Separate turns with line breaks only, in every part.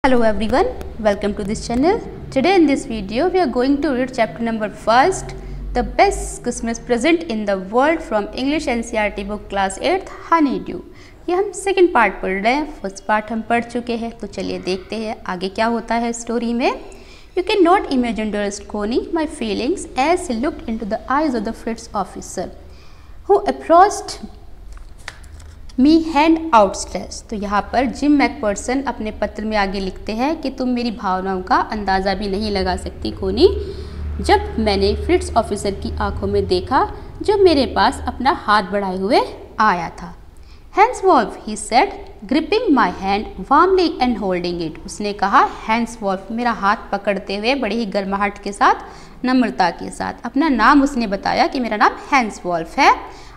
Hello everyone, welcome to this channel. Today in this video we are going to read chapter number 1st, The Best Christmas Present in the World from English NCERT book class 8th Honeydew. ये हम second part पढ़ रहे हैं, first part हम पढ़ चुके हैं, तो चलिए देखते हैं आगे क्या होता है स्टोरी में. You cannot imagine, dearest Connie, my feelings as he looked into the eyes of the Fritz officer who approached me hand outstretch. तो यहाँ पर जिम मैकपर्सन अपने पत्र में आगे लिखते हैं कि तुम मेरी भावनाओं का अंदाज़ा भी नहीं लगा सकती कोनी, जब मैंने फ्रिट्स ऑफिसर की आंखों में देखा जो मेरे पास अपना हाथ बढ़ाए हुए आया था. Hans Wolf, he said, gripping my hand warmly and holding it. उसने कहा हैंस वॉल्फ, मेरा हाथ पकड़ते हुए बड़ी ही गर्माहट के साथ, नम्रता के साथ. अपना नाम उसने बताया कि मेरा नाम हैंस वॉल्फ है.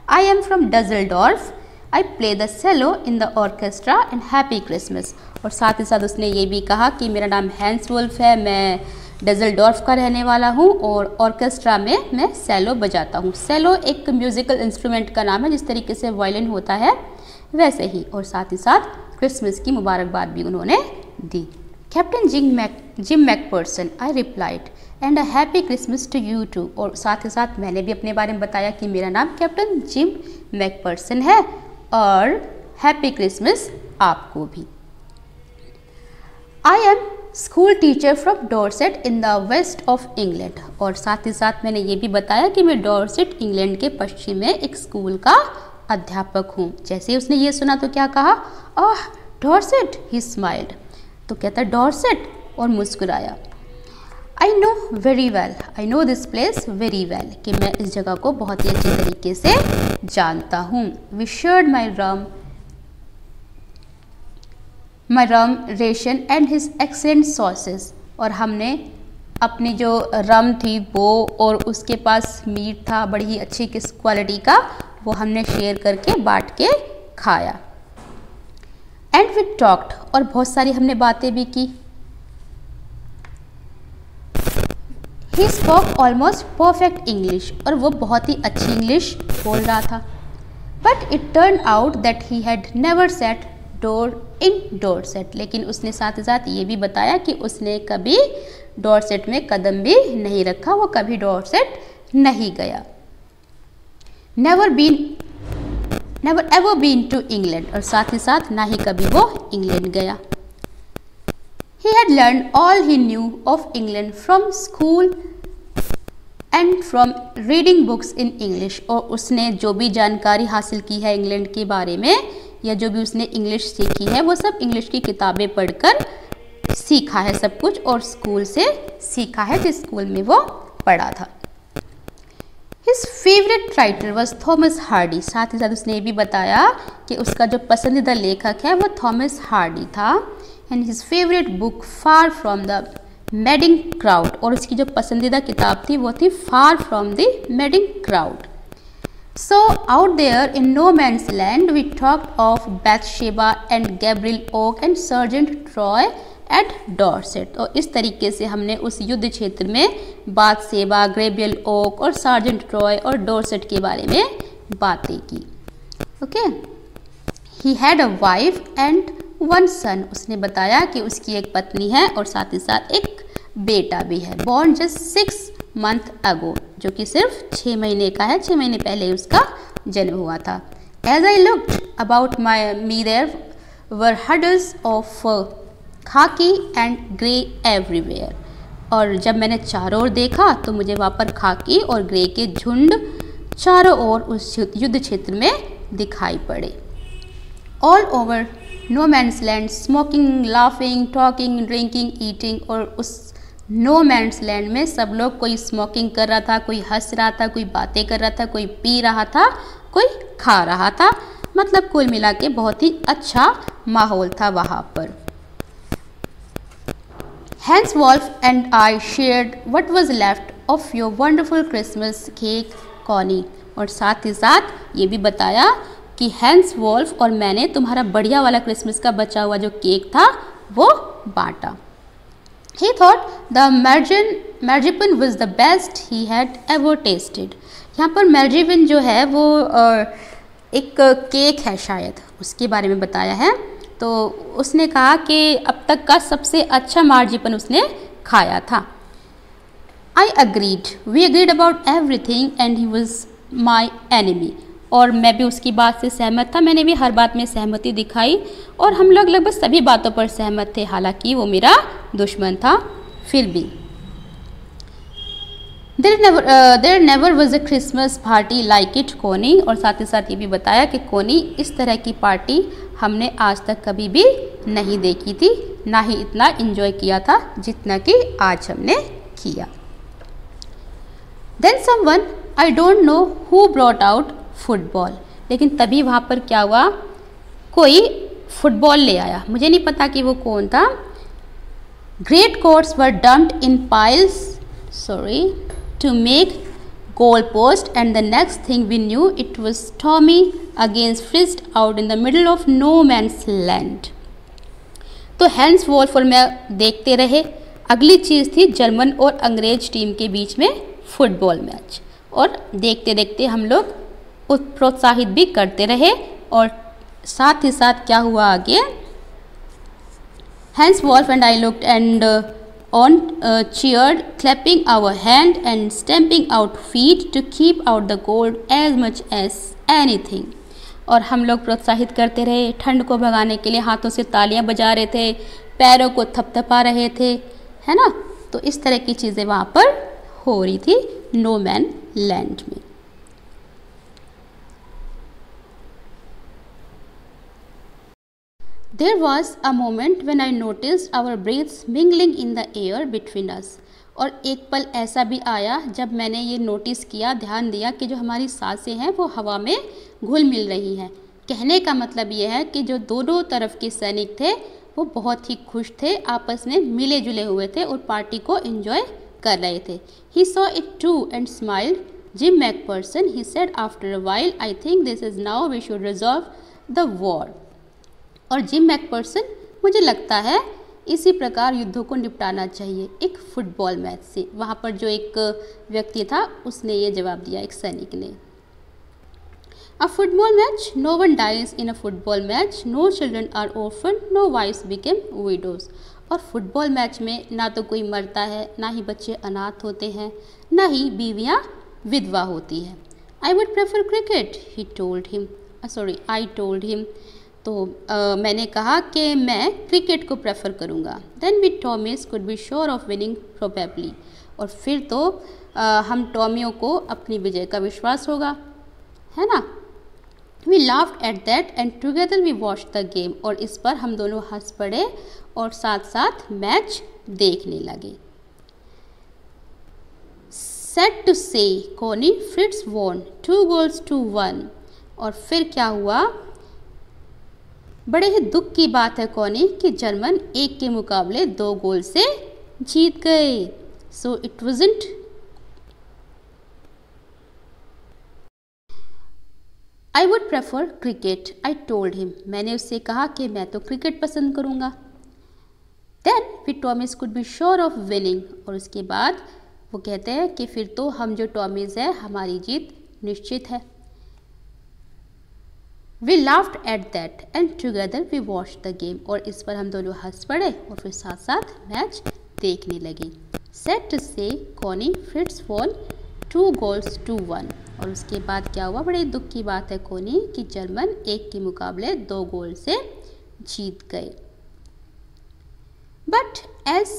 I am from Dusseldorf, I play the cello in the orchestra and happy Christmas. और साथ ही साथ उसने ये भी कहा कि मेरा नाम हैंस वुल्फ है, मैं डजलडॉर्फ का रहने वाला हूँ और ऑर्केस्ट्रा में मैं सेलो बजाता हूँ. सेलो एक म्यूज़िकल इंस्ट्रूमेंट का नाम है, जिस तरीके से वायलिन होता है वैसे ही. और साथ ही साथ क्रिसमस की मुबारकबाद भी उन्होंने दी. Captain Jim McPherson, I replied, and a happy Christmas to you too. और साथ ही साथ मैंने भी अपने बारे में बताया कि मेरा नाम कैप्टन जिम मैकपर्सन है और हैप्पी क्रिसमस आपको भी. I am school teacher from Dorset in the west of England. और साथ ही साथ मैंने ये भी बताया कि मैं डॉर्सेट इंग्लैंड के पश्चिम में एक स्कूल का अध्यापक हूँ. जैसे ही उसने ये सुना तो क्या कहा, ओह डॉर्सेट, ही स्माइल्ड. तो कहता डॉर्सेट और मुस्कुराया. I know very well, I know this place very well, कि मैं इस जगह को बहुत ही अच्छे तरीके से जानता हूँ. We shared my rum ration and his excellent sausages. और हमने अपनी जो रम थी वो और उसके पास मीट था बड़ी ही अच्छी किस क्वालिटी का, वो हमने शेयर करके बांट के खाया. एंड वी टॉक्ड, और बहुत सारी हमने बातें भी की. He spoke almost perfect English, और वो बहुत ही अच्छी इंग्लिश बोल रहा था. But it turned out that he had never set door in Dorset. लेकिन उसने साथ ही साथ ये भी बताया कि उसने कभी डॉर्सेट में कदम भी नहीं रखा, वो कभी डॉर्सेट नहीं गया. Never ever been to England, और साथ ही साथ ना ही कभी वो इंग्लैंड गया. He had learned all he knew of England from school and from reading books in English. और उसने जो भी जानकारी हासिल की है इंग्लैंड के बारे में, या जो भी उसने इंग्लिश सीखी है, वो सब इंग्लिश की किताबें पढ़कर सीखा है सब कुछ, और स्कूल से सीखा है जिस स्कूल में वो पढ़ा था. His favorite writer was Thomas Hardy. साथ ही साथ उसने ये भी बताया कि उसका जो पसंदीदा लेखक है वो थॉमस हार्डी था. And his favorite book Far from the Madding Crowd. और उसकी जो पसंदीदा किताब थी वो थी Far from the Madding Crowd. So out there in no man's land we talked of Bathsheba and Gabriel Oak and Sergeant Troy at Dorset. और इस तरीके से हमने उस युद्ध क्षेत्र में बाथशेबा, ग्रेबियल ओक और सार्जेंट ट्रॉय और डॉर्सेट के बारे में बातें की. Okay. He had a wife and one son. उसने बताया कि उसकी एक पत्नी है और साथ ही साथ एक बेटा भी है. बॉर्न जस्ट 6 months ago, जो कि सिर्फ 6 महीने का है, 6 महीने पहले उसका जन्म हुआ था. As I looked about me there were huddles of khaki and grey everywhere. और जब मैंने चारों ओर देखा तो मुझे वहाँ पर खाकी और ग्रे के झुंड चारों ओर उस युद्ध क्षेत्र में दिखाई पड़े. All over no man's land, smoking, laughing, talking, drinking, eating. और उस नो मैन्स लैंड में सब लोग, कोई स्मोकिंग कर रहा था, कोई हंस रहा था, कोई बातें कर रहा था, कोई पी रहा था, कोई खा रहा था. मतलब कुल मिला के बहुत ही अच्छा माहौल था वहाँ पर. Hans Wolf and I shared what was left of your wonderful Christmas cake Connie. और साथ ही साथ ये भी बताया कि हैंस वॉल्फ और मैंने तुम्हारा बढ़िया वाला क्रिसमस का बचा हुआ जो केक था वो बांटा. He thought the marzipan was the best he had ever tasted. यहाँ पर marzipan जो है वो एक केक है शायद, उसके बारे में बताया है. तो उसने कहा कि अब तक का सबसे अच्छा मार्जिपन उसने खाया था। I agreed, we agreed about everything and he was my enemy. और मैं भी उसकी बात से सहमत था, मैंने भी हर बात में सहमति दिखाई और हम लोग लगभग सभी बातों पर सहमत थे, हालांकि वो मेरा दुश्मन था फिर भी। There never was a Christmas party like it Connie. और साथ ही साथ ये भी बताया कि कोनी, इस तरह की पार्टी हमने आज तक कभी भी नहीं देखी थी, ना ही इतना एंजॉय किया था जितना कि आज हमने किया। Then someone, I don't know who brought out football. लेकिन तभी वहाँ पर क्या हुआ, कोई फुटबॉल ले आया, मुझे नहीं पता कि वो कौन था। Great courts were dumped in piles to make goal post, and the next thing we knew it was Tommy against Frist out in the middle of no man's land. तो हैंस वॉल्फ और मैं देखते रहे। अगली चीज़ थी German और अंग्रेज team के बीच में फुटबॉल मैच, और देखते देखते हम लोग प्रोत्साहित भी करते रहे। और साथ ही साथ क्या हुआ आगे, Hans Wolf and I looked and on cheered, clapping our hand and stamping out feet to keep out the cold as much as anything. और हम लोग प्रोत्साहित करते रहे, ठंड को भगाने के लिए हाथों से तालियां बजा रहे थे, पैरों को थपथपा रहे थे, है ना। तो इस तरह की चीज़ें वहाँ पर हो रही थी नो मैन लैंड में। There was a moment when I noticed our breaths mingling in the air between us. और एक पल ऐसा भी आया जब मैंने ये नोटिस किया, ध्यान दिया कि जो हमारी सांसें हैं वो हवा में घुल मिल रही हैं। कहने का मतलब ये है कि जो दोनों तरफ के सैनिक थे वो बहुत ही खुश थे, आपस में मिले जुले हुए थे और पार्टी को एंजॉय कर रहे थे। He saw it too and smiled. Jim McPherson, he said after a while, I think this is now we should resolve the war. और जिम मैकपर्सन, मुझे लगता है इसी प्रकार युद्धों को निपटाना चाहिए, एक फुटबॉल मैच से। वहाँ पर जो एक व्यक्ति था उसने ये जवाब दिया, एक सैनिक ने। A football match, no one dies in a football match, no children are orphan, no wives became widows. और फुटबॉल मैच में ना तो कोई मरता है, ना ही बच्चे अनाथ होते हैं, ना ही बीवियाँ विधवा होती हैं। I would prefer cricket, he told him, I told him. तो मैंने कहा कि मैं क्रिकेट को प्रेफर करूँगा। Then we Tommies could be sure of winning probably. और फिर तो हम टॉमियों को अपनी विजय का विश्वास होगा, है ना। We laughed at that and together we watch the game. और इस पर हम दोनों हंस पड़े और साथ साथ मैच देखने लगे। सेड टू से कोनी, फ्रिट्स वॉन 2 goals to 1। और फिर क्या हुआ, बड़े ही दुख की बात है कोनी कि जर्मन 1 के मुकाबले 2 गोल से जीत गए। So it wasn't I would prefer cricket, I told him. मैंने उससे कहा कि मैं तो क्रिकेट पसंद करूँगा। Then we Tommies could be sure of winning. और उसके बाद वो कहते हैं कि फिर तो हम जो टॉमीज है हमारी जीत निश्चित है। We laughed at that and together we watch the game. और इस पर हम दोनों हंस पड़े और फिर साथ साथ मैच देखने लगे। सेड टू से कोनी, फ्रिट्स वॉन 2 goals to 1। और उसके बाद क्या हुआ, बड़े दुख की बात है कोनी कि जर्मन 1 के मुकाबले 2 गोल से जीत गए। But as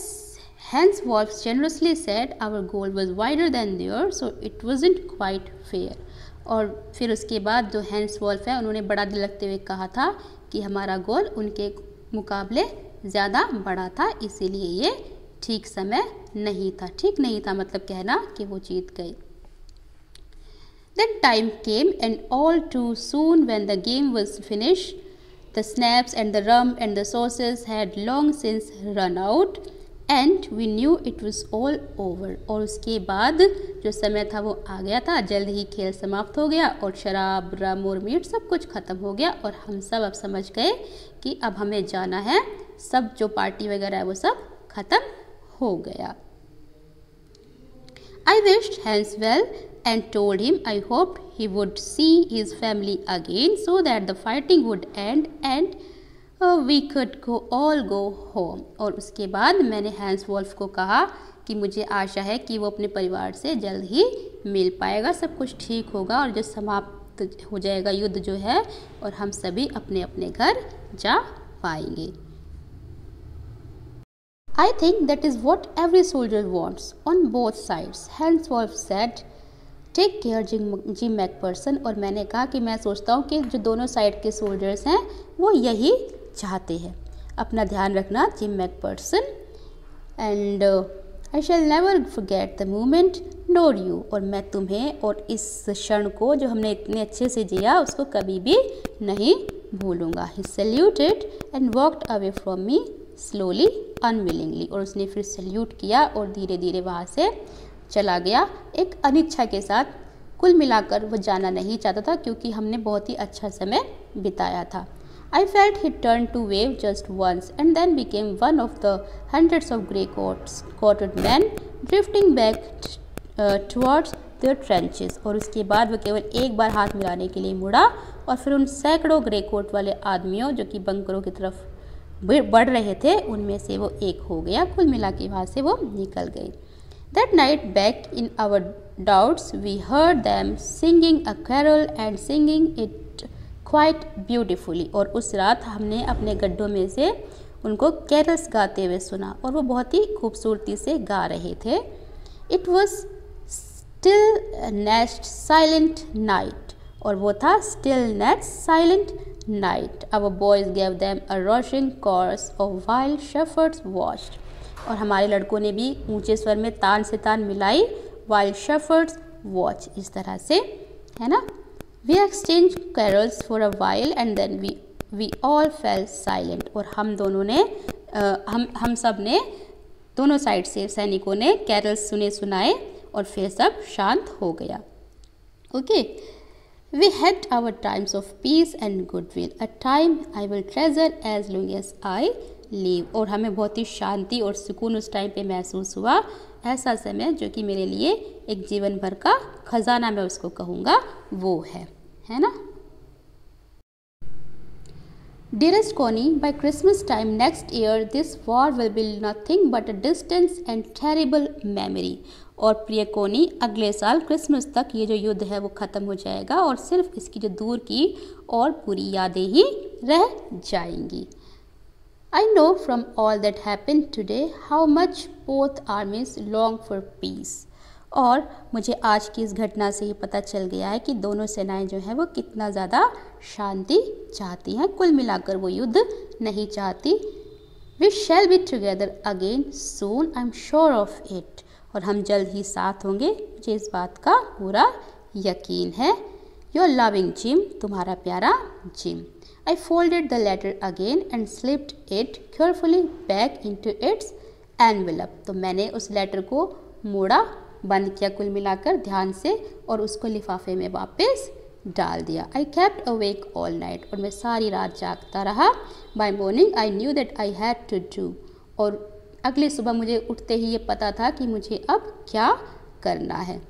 Hans Wolf generously said our goal was wider than their, so it wasn't quite fair. और फिर उसके बाद जो हैंस वॉल्फ है उन्होंने बड़ा दिल रखते हुए कहा था कि हमारा गोल उनके मुकाबले ज़्यादा बड़ा था, इसीलिए ये ठीक समय नहीं था। ठीक नहीं था मतलब कहना कि वो जीत गए। Then time came and all too soon when the game was finished, the snaps and the rum and the sauces had long since run out and we knew it was all over। और उसके बाद जो समय था वो आ गया था, जल्द ही खेल समाप्त हो गया और शराब, रम और मीट सब कुछ ख़त्म हो गया और हम सब अब समझ गए कि अब हमें जाना है, सब जो पार्टी वगैरह है वो सब ख़त्म हो गया। I wished Hans well and told him I hoped he would see his family again so that the fighting would end and we could go all go home. और उसके बाद मैंने हैंस वोल्फ को कहा कि मुझे आशा है कि वो अपने परिवार से जल्द ही मिल पाएगा, सब कुछ ठीक होगा और जो समाप्त हो जाएगा युद्ध जो है, और हम सभी अपने अपने घर जा पाएंगे। I think that is what every soldier wants on both sides, Hans Wolf said. Take care, Jim McPherson। और मैंने कहा कि मैं सोचता हूँ कि जो दोनों साइड के सोल्जर्स हैं वो यही चाहते हैं। अपना ध्यान रखना, Jim McPherson. And I shall never forget the moment nor you. और मैं तुम्हें और इस क्षण को जो हमने इतने अच्छे से जिया उसको कभी भी नहीं भूलूंगा। He saluted and walked away from me slowly, unwillingly। और उसने फिर सल्यूट किया और धीरे धीरे वहाँ से चला गया, एक अनिच्छा के साथ। कुल मिलाकर वो जाना नहीं चाहता था क्योंकि हमने बहुत ही अच्छा समय बिताया था। I felt he turned to wave just once and then became one of the hundreds of grey-coated men drifting back towards their trenches। और उसके बाद वो केवल एक बार हाथ मिलाने के लिए मुड़ा और फिर उन सैकड़ों ग्रे कोट वाले आदमियों जो कि बंकरों की तरफ बढ़ रहे थे उनमें से वो एक हो गया। कुल मिला के वहाँ से वो निकल गई। That night back in our doubts we heard them singing a carol and singing it quite beautifully। और उस रात हमने अपने गड्ढों में से उनको कैरल्स गाते हुए सुना और वो बहुत ही खूबसूरती से गा रहे थे। It was still next silent night। और वो था still next silent night। Our boys gave them a rushing chorus of while shepherds watched। और हमारे लड़कों ने भी ऊंचे स्वर में तान से तान मिलाई, while shepherds watch, इस तरह से, है ना। We exchanged carols for a while and then we all fell silent। और हम दोनों ने हम सब ने दोनों साइड से सैनिकों ने कैरल्स सुनाए और फिर सब शांत हो गया। Okay, We had our times of peace and goodwill, a time I will treasure as long as I live। और हमें बहुत ही शांति और सुकून उस टाइम पे महसूस हुआ, ऐसा समय जो कि मेरे लिए एक जीवन भर का खजाना मैं उसको कहूँगा वो है ना। Dearest Connie, by Christmas time next year this war will be nothing but a distant and terrible memory। और प्रिय कोनी, अगले साल क्रिसमस तक ये जो युद्ध है वो ख़त्म हो जाएगा और सिर्फ इसकी जो दूर की और पूरी यादें ही रह जाएंगी। I know from all that happened today how much both armies long for peace। और मुझे आज की इस घटना से ही पता चल गया है कि दोनों सेनाएं जो हैं वो कितना ज़्यादा शांति चाहती हैं। कुल मिलाकर वो युद्ध नहीं चाहती। We shall be together again soon, I'm sure of it। और हम जल्द ही साथ होंगे, मुझे इस बात का पूरा यकीन है। Your loving Jim, तुम्हारा प्यारा gym. I folded the letter again and slipped it carefully back into its envelope। तो मैंने उस लेटर को मोड़ा, बंद किया कुल मिलाकर ध्यान से और उसको लिफाफे में वापस डाल दिया। I kept awake all night। और मैं सारी रात जागता रहा। By morning I knew that I had to do। और अगली सुबह मुझे उठते ही ये पता था कि मुझे अब क्या करना है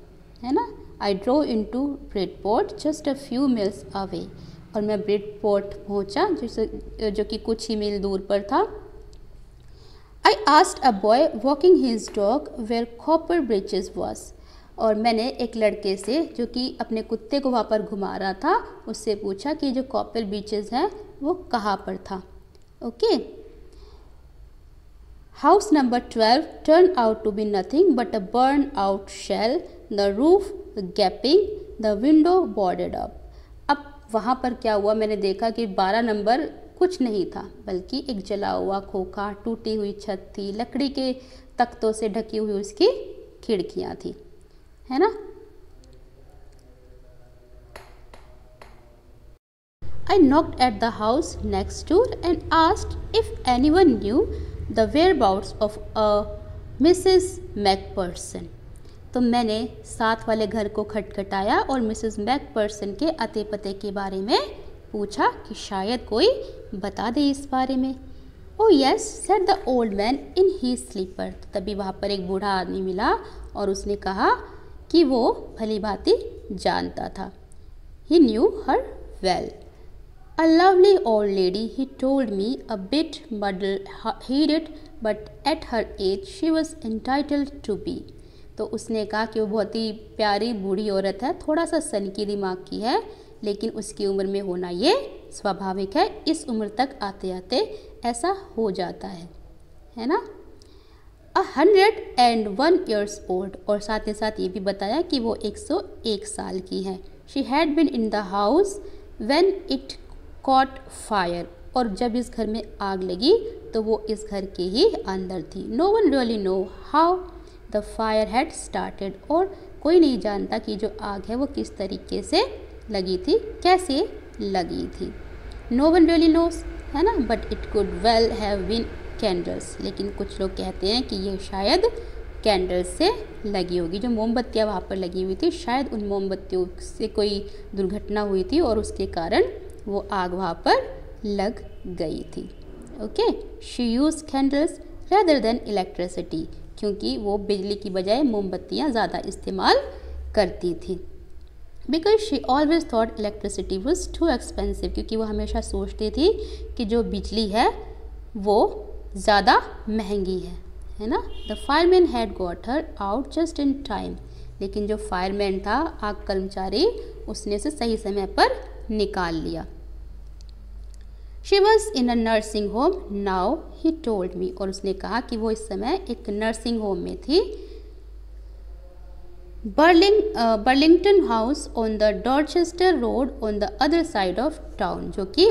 ना। I drove into Bridport just a few miles away। और मैं ब्रिडपोर्ट पहुंचा जो कि कुछ ही मील दूर पर था। I asked a boy walking his dog where Copper Bridges was। और मैंने एक लड़के से जो कि अपने कुत्ते को वहाँ पर घुमा रहा था उससे पूछा कि जो कॉपर बीचेस हैं वो कहाँ पर था। Okay. House number 12 turned out to be nothing but a burned out shell, the roof gaping, the window boarded up। अब वहाँ पर क्या हुआ, मैंने देखा कि 12 नंबर कुछ नहीं था बल्कि एक जला हुआ खोखा, टूटी हुई छत थी, लकड़ी के तख्तों से ढकी हुई उसकी खिड़कियाँ थी, है ना। I knocked at the house next door and asked if anyone knew the whereabouts of a Mrs. McPherson। तो मैंने साथ वाले घर को खटखटाया और मिसेस मैकपर्सन के अते पते के बारे में पूछा कि शायद कोई बता दे इस बारे में। Oh yes, said the old man in his sleeper। तभी वहाँ पर एक बूढ़ा आदमी मिला और उसने कहा कि वो भली भांति जानता था। He knew her well। A lovely old lady, he told me, a bit muddle-headed, but at her age she was entitled to be. तो उसने कहा कि वो बहुत ही प्यारी बूढ़ी औरत है, थोड़ा सा सनकी दिमाग की है, लेकिन उसकी उम्र में होना ये स्वाभाविक है, इस उम्र तक आते आते ऐसा हो जाता है ना। 101 years old, और साथ ही साथ ये भी बताया कि वो 101 साल की है। She had been in the house when it caught fire, और जब इस घर में आग लगी तो वो इस घर के ही अंदर थी। No one really know how the fire had started, और कोई नहीं जानता कि जो आग है वो किस तरीके से लगी थी, कैसे लगी थी। No one really knows, है ना, but it could well have been candles, लेकिन कुछ लोग कहते हैं कि ये शायद कैंडल्स से लगी होगी। जो मोमबत्तियाँ वहाँ पर लगी हुई थी, शायद उन मोमबत्तियों से कोई दुर्घटना हुई थी और उसके कारण वो आग वहाँ पर लग गई थी। Okay, she use candles rather than electricity, क्योंकि वो बिजली की बजाय मोमबत्तियाँ ज़्यादा इस्तेमाल करती थी। Because she always thought electricity was too expensive, क्योंकि वो हमेशा सोचती थी कि जो बिजली है वो ज़्यादा महंगी है ना। The fireman had got her out just in time, लेकिन जो फायरमैन था, आग कर्मचारी, उसने उसे सही समय पर निकाल लिया। She was in a nursing home now, he told me, और उसने कहा कि वो इस समय एक नर्सिंग होम में थी। Burlington house on the Dorchester road on the other side of town, जो कि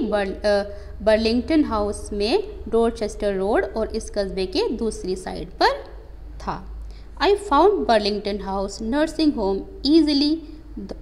बर्लिंगटन हाउस में डॉर्चेस्टर रोड और इस कस्बे के दूसरी साइड पर था। I found Burlington house nursing home easily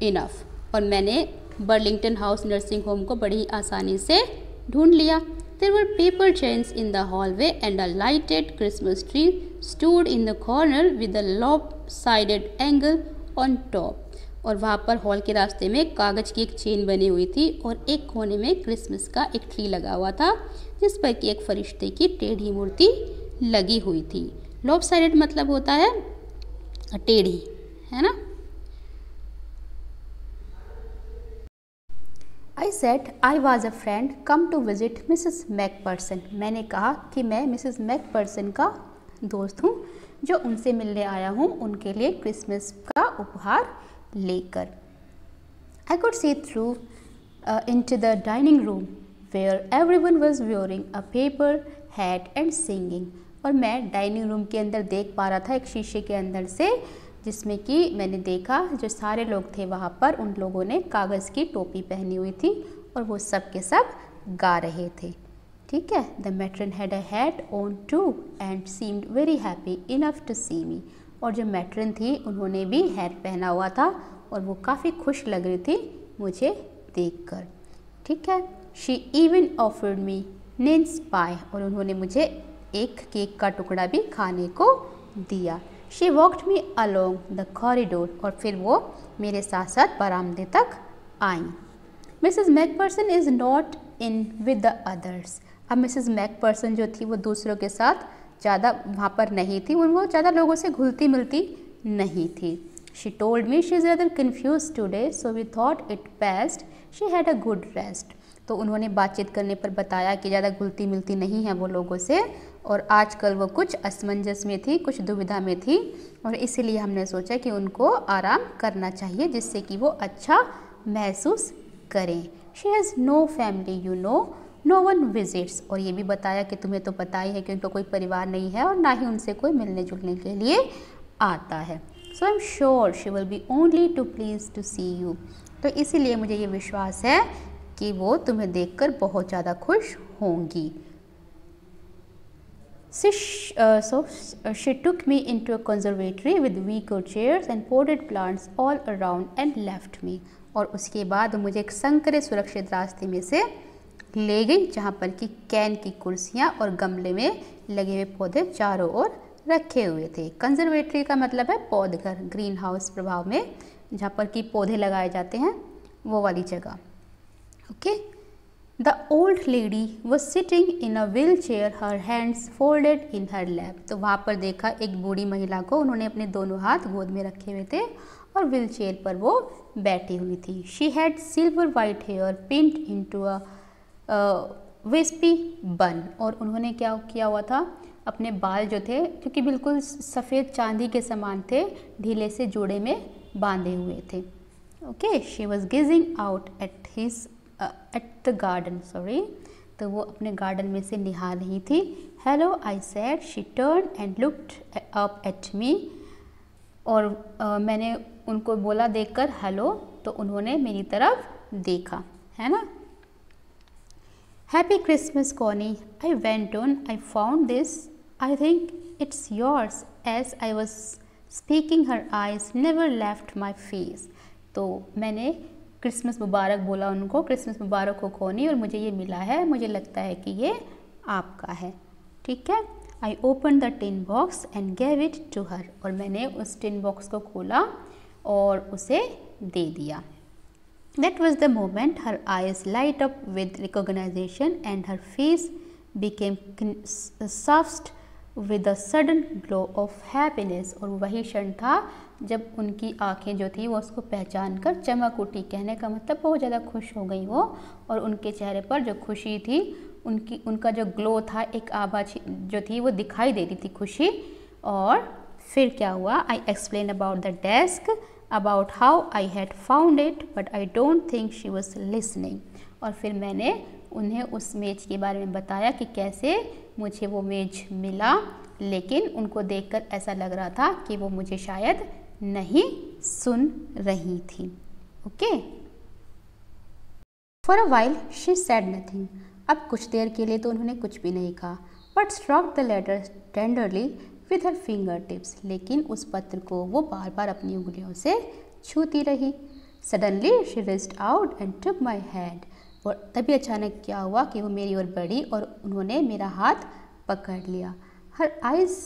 enough, और मैंने बर्लिंगटन हाउस नर्सिंग होम को बड़ी आसानी से ढूंढ लिया। There were paper chains in the hallway and a lighted Christmas tree stood in the corner with a lopsided angle on top. और वहाँ पर हॉल के रास्ते में कागज़ की एक चेन बनी हुई थी और एक कोने में क्रिसमस का एक ट्री लगा हुआ था, जिस पर कि एक फरिश्ते की टेढ़ी मूर्ति लगी हुई थी। लॉपसाइडेड मतलब होता है टेढ़ी, है ना। I said I was a friend come to visit Mrs. Macpherson. मैंने कहा कि मैं मिसेस मैकपर्सन का दोस्त हूँ जो उनसे मिलने आया हूँ उनके लिए क्रिसमस का उपहार लेकर। I could see through into the dining room where everyone was wearing a paper hat and singing. और मैं डाइनिंग रूम के अंदर देख पा रहा था एक शीशे के अंदर से, जिसमें कि मैंने देखा जो सारे लोग थे वहाँ पर, उन लोगों ने कागज़ की टोपी पहनी हुई थी और वो सब के सब गा रहे थे। ठीक है। The matron had a hat on too and seemed very happy enough to see me. और जो मैट्रन थी उन्होंने भी हैट पहना हुआ था और वो काफ़ी खुश लग रही थी मुझे देखकर। ठीक है। शी इवन ऑफर्ड मी नेन्स पाई, और उन्होंने मुझे एक केक का टुकड़ा भी खाने को दिया। She walked me along the corridor, और फिर वो मेरे साथ साथ बरामदे तक आई। Mrs McPherson is not in with the others. अब मिसेस मैकपर्सन जो थी वो दूसरों के साथ ज़्यादा वहाँ पर नहीं थी, वो ज़्यादा लोगों से घुलती मिलती नहीं थी। She told me she is rather confuse today so we thought it best she had a good rest. तो उन्होंने बातचीत करने पर बताया कि ज़्यादा घुलती मिलती नहीं है वो लोगों से, और आजकल वो कुछ असमंजस में थी, कुछ दुविधा में थी, और इसीलिए हमने सोचा कि उनको आराम करना चाहिए जिससे कि वो अच्छा महसूस करें। She has no family you know, no one visits. और ये भी बताया कि तुम्हें तो पता ही है कि उनका कोई परिवार नहीं है और ना ही उनसे कोई मिलने जुलने के लिए आता है। So I am sure she will be only too pleased to see you. तो इसीलिए मुझे ये विश्वास है कि वो तुम्हें देखकर बहुत ज़्यादा खुश होंगी। So she took me into a conservatory with wicker chairs and potted plants all around and left me. और उसके बाद मुझे एक संकरे सुरक्षित रास्ते में से ले गई जहाँ पर कि कैन की कुर्सियाँ और गमले में लगे हुए पौधे चारों ओर रखे हुए थे। कंजर्वेटरी का मतलब है पौधघर, ग्रीन हाउस प्रभाव में जहाँ पर कि पौधे लगाए जाते हैं, वो वाली जगह। Okay. The old lady was sitting in a wheelchair, her hands folded in her lap. तो वहाँ पर देखा एक बूढ़ी महिला को, उन्होंने अपने दोनों हाथ गोद में रखे हुए थे और व्हील चेयर पर वो बैठी हुई थी। She had silver white hair pinned into a विस्पी बन, और उन्होंने क्या किया हुआ था, अपने बाल जो थे क्योंकि बिल्कुल सफ़ेद चांदी के समान थे, ढीले से जोड़े में बांधे हुए थे। Okay, she was gazing out at the garden, sorry, तो वो अपने गार्डन में से निहार रही थी। Hello I said, she turn and looked up at me, और मैंने उनको बोला देखकर हेलो, तो उन्होंने मेरी तरफ देखा, है ना। Happy Christmas Connie, I went on, I found this, I think it's yours, as I was speaking her eyes never left my face. तो मैंने क्रिसमस मुबारक बोला उनको, क्रिसमस मुबारक हो कॉनी, और मुझे ये मिला है, मुझे लगता है कि ये आपका है, ठीक है। I open the tin box and gave it to her, और मैंने उस टिन बॉक्स को खोला और उसे दे दिया। That was the moment her eyes light up with recognition and her face became soft with a sudden glow of happiness, और वही क्षण था जब उनकी आंखें जो थी वो उसको पहचान कर चमक उठी। कहने का मतलब बहुत ज़्यादा खुश हो गई वो, और उनके चेहरे पर जो खुशी थी, उनका जो ग्लो था, एक आभा जो थी वो दिखाई दे रही थी, खुशी। और फिर क्या हुआ, I explain about the desk, about how I had found it, but I don't think she was listening, और फिर मैंने उन्हें उस मेज के बारे में बताया कि कैसे मुझे वो मेज मिला, लेकिन उनको देखकर ऐसा लग रहा था कि वो मुझे शायद नहीं सुन रही थी। Okay, for a while she said nothing, अब कुछ देर के लिए तो उन्होंने कुछ भी नहीं कहा, but stroke the letter tenderly with her finger tips, लेकिन उस पत्र को वो बार बार अपनी उंगलियों से छूती रही। Suddenly she reached out and took my hand, और तभी अचानक क्या हुआ कि वो मेरी ओर बढ़ी और उन्होंने मेरा हाथ पकड़ लिया। Her eyes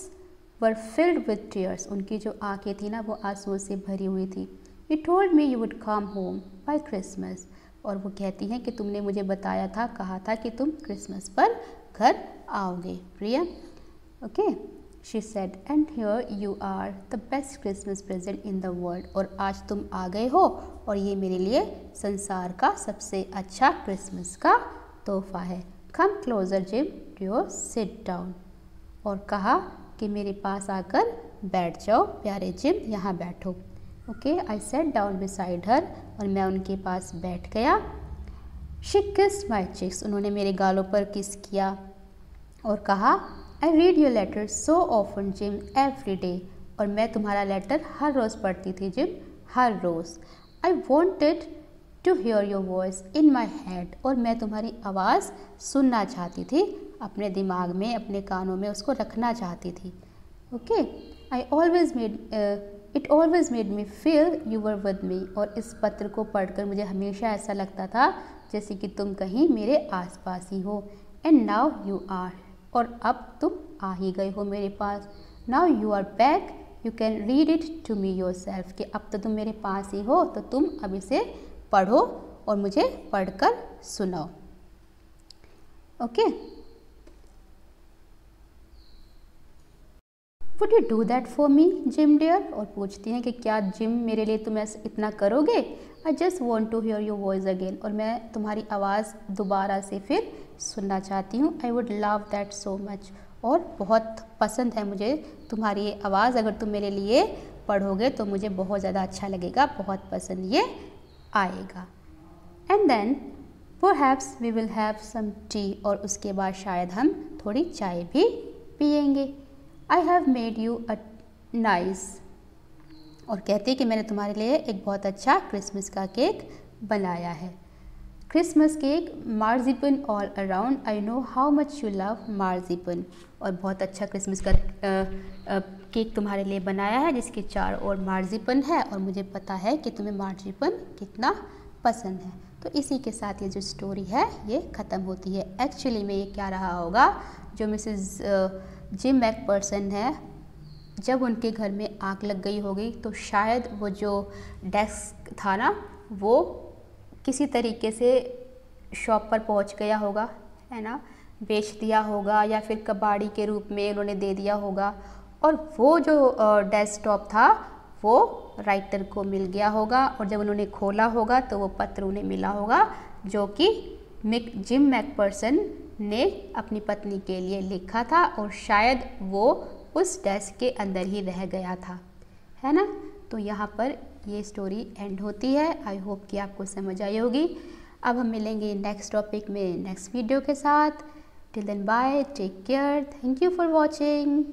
were filled with tears, उनकी जो आंखें थी ना वो आंसुओं से भरी हुई थी। You told me you would come home by Christmas, और वो कहती हैं कि तुमने मुझे बताया था, कहा था कि तुम क्रिसमस पर घर आओगे Priya. Okay, she said, and here you are the best Christmas present in the world, और आज तुम आ गए हो और ये मेरे लिए संसार का सबसे अच्छा क्रिसमस का तोहफा है। Come closer Jim to your sit down, और कहा कि मेरे पास आकर बैठ जाओ प्यारे जिम, यहाँ बैठो। ओके, आई सेट डाउन बिसाइड हर, और मैं उनके पास बैठ गया। शी किस्ड माई चिक्स, उन्होंने मेरे गालों पर किस किया और कहा, I read your letter so often Jim every day, और मैं तुम्हारा लेटर हर रोज़ पढ़ती थी जिम, हर रोज़। I wanted to hear your voice in my head, और मैं तुम्हारी आवाज़ सुनना चाहती थी, अपने दिमाग में, अपने कानों में उसको रखना चाहती थी। Okay, I always made it always made me feel you were with me, और इस पत्र को पढ़कर मुझे हमेशा ऐसा लगता था जैसे कि तुम कहीं मेरे आसपास ही हो। एंड नाउ यू आर, और अब तुम आ ही गए हो मेरे पास। Now you are back, you can read it to me yourself, कि अब तो तुम मेरे पास ही हो, तो तुम अब इसे पढ़ो और मुझे पढ़कर सुनाओ। Okay, would you do that for me Jim dear, और पूछती हैं कि क्या जिम मेरे लिए तुम ऐसा इतना करोगे। I just want to hear your voice again, और मैं तुम्हारी आवाज़ दोबारा से फिर सुनना चाहती हूँ। I would love that so much, और बहुत पसंद है मुझे तुम्हारी ये आवाज़, अगर तुम मेरे लिए पढ़ोगे तो मुझे बहुत ज़्यादा अच्छा लगेगा, बहुत पसंद ये आएगा। And then perhaps we will have some tea, और उसके बाद शायद हम थोड़ी चाय भी पियेंगे। I have made you a nice, और कहते हैं कि मैंने तुम्हारे लिए एक बहुत अच्छा क्रिसमस का केक बनाया है। Christmas cake marzipan all around, I know how much you love marzipan, और बहुत अच्छा क्रिसमस का केक तुम्हारे लिए बनाया है जिसके चारों ओर मार्जिपन है, और मुझे पता है कि तुम्हें मार्जिपन कितना पसंद है। तो इसी के साथ ये जो स्टोरी है ये ख़त्म होती है। एक्चुअली में ये क्या रहा होगा, जो मिसेस जिम मैकपर्सन है, जब उनके घर में आग लग गई होगी तो शायद वो जो डेस्क था ना वो किसी तरीके से शॉप पर पहुंच गया होगा, है ना, बेच दिया होगा, या फिर कबाड़ी के रूप में उन्होंने दे दिया होगा, और वो जो डेस्कटॉप था वो राइटर को मिल गया होगा, और जब उन्होंने खोला होगा तो वो पत्र उन्हें मिला होगा जो कि जिम मैकफर्सन ने अपनी पत्नी के लिए लिखा था और शायद वो उस डेस्क के अंदर ही रह गया था, है ना। तो यहाँ पर ये स्टोरी एंड होती है। आई होप कि आपको समझ आई होगी। अब हम मिलेंगे नेक्स्ट टॉपिक में नेक्स्ट वीडियो के साथ। Till then bye, take care, thank you for watching.